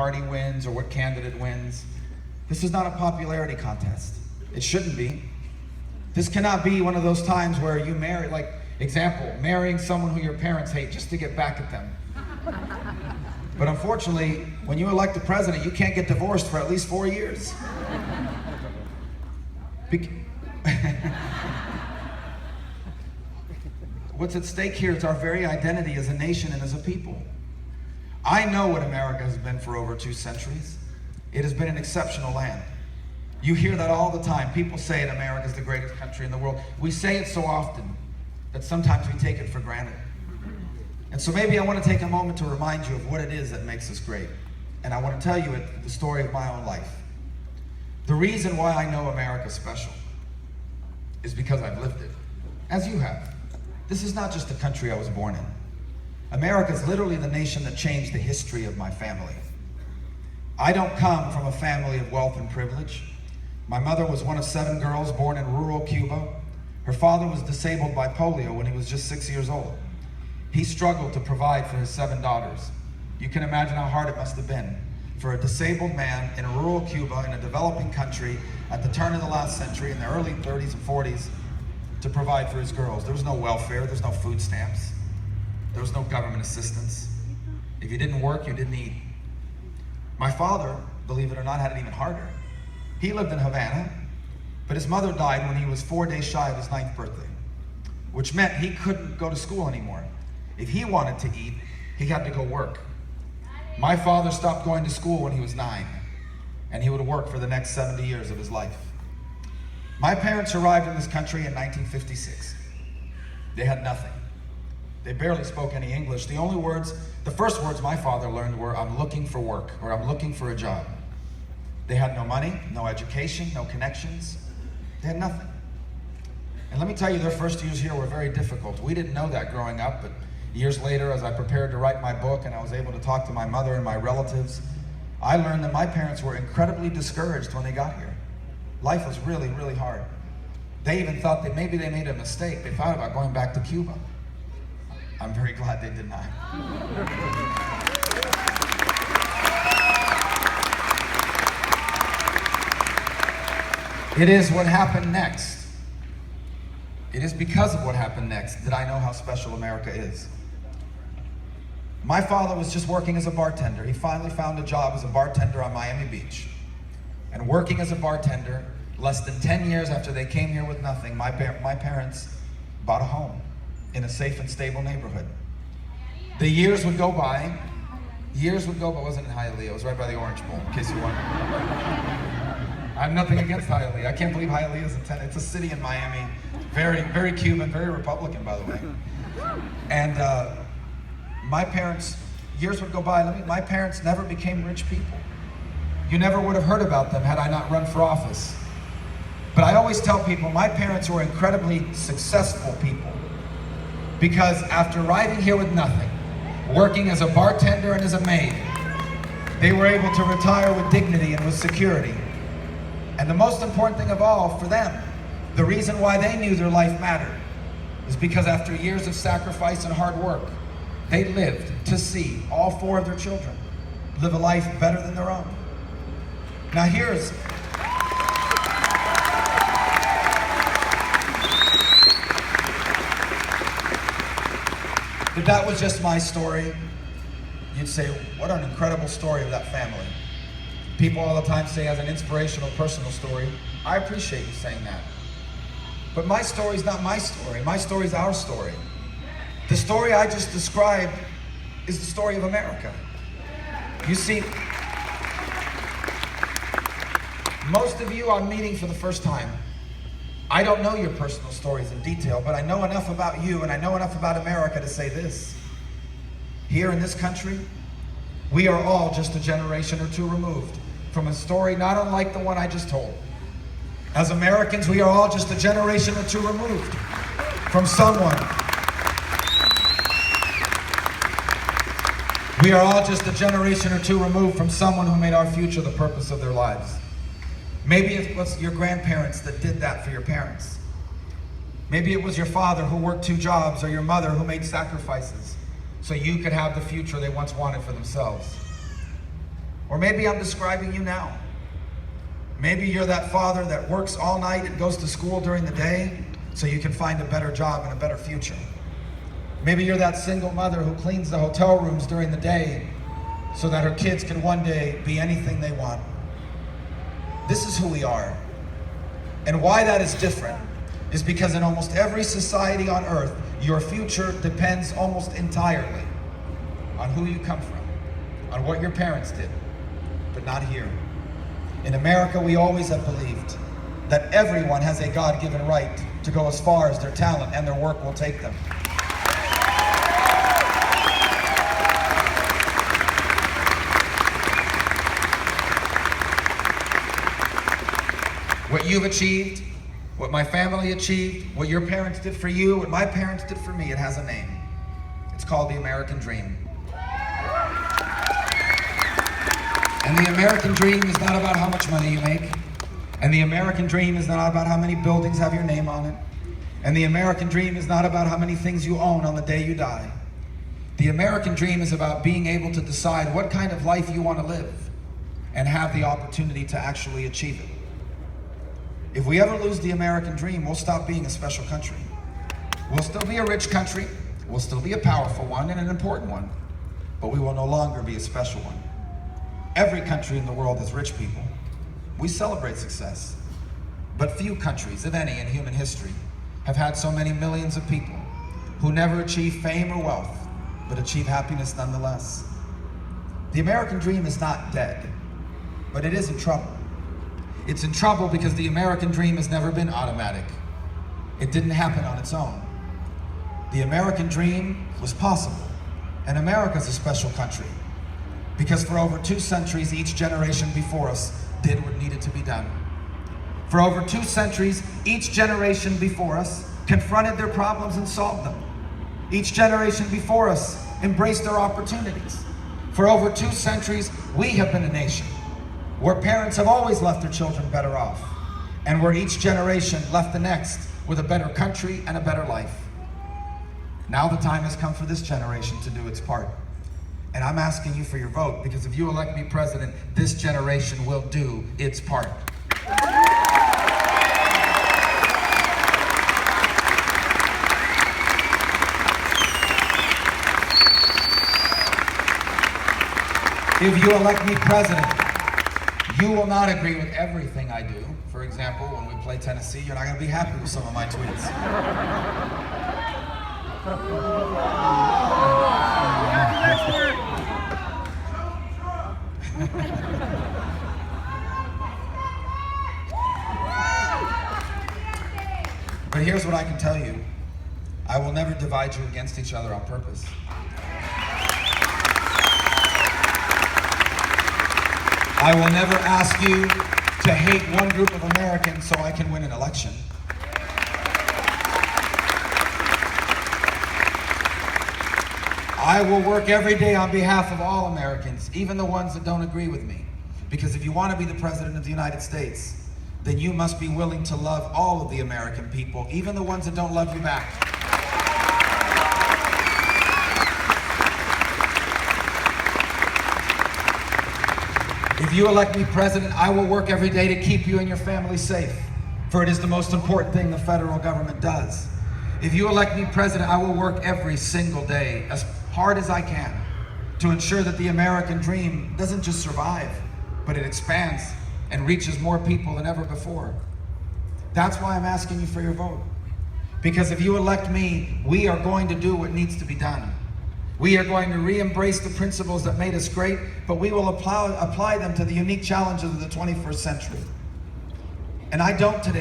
party wins or what candidate wins. This is not a popularity contest. It shouldn't be. This cannot be one of those times where you marry, like, example, marrying someone who your parents hate just to get back at them. But unfortunately, when you elect a president, you can't get divorced for at least 4 years. What's at stake here is our very identity as a nation and as a people. I know what America has been for over 2 centuries. It has been an exceptional land. You hear that all the time. People say that America is the greatest country in the world. We say it so often that sometimes we take it for granted. And so maybe I want to take a moment to remind you of what it is that makes us great. And I want to tell you the story of my own life. The reason why I know America's special is because I've lived it, as you have. This is not just the country I was born in. America is literally the nation that changed the history of my family. I don't come from a family of wealth and privilege. My mother was one of 7 girls born in rural Cuba. Her father was disabled by polio when he was just 6 years old. He struggled to provide for his 7 daughters. You can imagine how hard it must have been for a disabled man in rural Cuba, in a developing country, at the turn of the last century, in the early 30s and 40s, to provide for his girls. There was no welfare, there was no food stamps, there was no government assistance. If you didn't work, you didn't eat. My father, believe it or not, had it even harder. He lived in Havana, but his mother died when he was 4 days shy of his 9th birthday, which meant he couldn't go to school anymore. If he wanted to eat, he had to go work. My father stopped going to school when he was 9, and he would work for the next 70 years of his life. My parents arrived in this country in 1956. They had nothing. They barely spoke any English. The first words my father learned were, "I'm looking for work," or "I'm looking for a job." They had no money, no education, no connections. They had nothing. And let me tell you, their first years here were very difficult. We didn't know that growing up, but years later, as I prepared to write my book and I was able to talk to my mother and my relatives, I learned that my parents were incredibly discouraged when they got here. Life was really, really hard. They even thought that maybe they made a mistake. They thought about going back to Cuba. I'm very glad they did not. It is what happened next. It is because of what happened next that I know how special America is. My father was just working as a bartender. He finally found a job as a bartender on Miami Beach. And working as a bartender, less than 10 years after they came here with nothing, my parents bought a home in a safe and stable neighborhood. The years would go by. But it wasn't in Hialeah. It was right by the Orange Bowl, in case you wondered. I have nothing against Hialeah. I can't believe Hialeah is it's a city in Miami. Very, very Cuban, very Republican, by the way. And my parents, years would go by. My parents never became rich people. You never would have heard about them had I not run for office. But I always tell people my parents were incredibly successful people, because after arriving here with nothing, working as a bartender and as a maid, they were able to retire with dignity and with security. And the most important thing of all for them, the reason why they knew their life mattered, is because after years of sacrifice and hard work, they lived to see all 4 of their children live a life better than their own. Now if that was just my story, you'd say, what an incredible story of that family. People all the time say as an inspirational personal story. I appreciate you saying that. But my story's not my story. My story's our story. The story I just described is the story of America. You see, most of you I'm meeting for the first time. I don't know your personal stories in detail, but I know enough about you and I know enough about America to say this. Here in this country, we are all just a generation or 2 removed from a story not unlike the one I just told. As Americans, we are all just a generation or 2 removed from someone. We are all just a generation or 2 removed from someone who made our future the purpose of their lives. Maybe it was your grandparents that did that for your parents. Maybe it was your father who worked 2 jobs, or your mother who made sacrifices so you could have the future they once wanted for themselves. Or maybe I'm describing you now. Maybe you're that father that works all night and goes to school during the day so you can find a better job and a better future. Maybe you're that single mother who cleans the hotel rooms during the day so that her kids can one day be anything they want. This is who we are. And why that is different is because in almost every society on earth, your future depends almost entirely on who you come from, on what your parents did, but not here. In America, we always have believed that everyone has a God-given right to go as far as their talent and their work will take them. What you've achieved, what my family achieved, what your parents did for you, what my parents did for me, it has a name. It's called the American Dream. And the American dream is not about how much money you make. And the American dream is not about how many buildings have your name on it. And the American dream is not about how many things you own on the day you die. The American dream is about being able to decide what kind of life you want to live and have the opportunity to actually achieve it. If we ever lose the American dream, we'll stop being a special country. We'll still be a rich country, we'll still be a powerful one and an important one, but we will no longer be a special one. Every country in the world has rich people. We celebrate success, but few countries, if any, in human history have had so many millions of people who never achieve fame or wealth, but achieve happiness nonetheless. The American dream is not dead, but it is in trouble. It's in trouble because the American dream has never been automatic. It didn't happen on its own. The American dream was possible, and America's a special country because for over 2 centuries, each generation before us did what needed to be done. For over 2 centuries, each generation before us confronted their problems and solved them. Each generation before us embraced their opportunities. For over 2 centuries, we have been a nation where parents have always left their children better off, and where each generation left the next with a better country and a better life. Now the time has come for this generation to do its part. And I'm asking you for your vote, because if you elect me president, this generation will do its part. If you elect me president, you will not agree with everything I do. For example, when we play Tennessee, you're not going to be happy with some of my tweets. But here's what I can tell you. I will never divide you against each other on purpose. I will never ask you to hate one group of Americans so I can win an election. I will work every day on behalf of all Americans, even the ones that don't agree with me. Because if you want to be the president of the United States, then you must be willing to love all of the American people, even the ones that don't love you back. If you elect me president, I will work every day to keep you and your family safe, for it is the most important thing the federal government does. If you elect me president, I will work every single day as hard as I can to ensure that the American dream doesn't just survive, but it expands and reaches more people than ever before. That's why I'm asking you for your vote. Because if you elect me, we are going to do what needs to be done. We are going to re-embrace the principles that made us great, but we will apply them to the unique challenges of the 21st century. And I don't today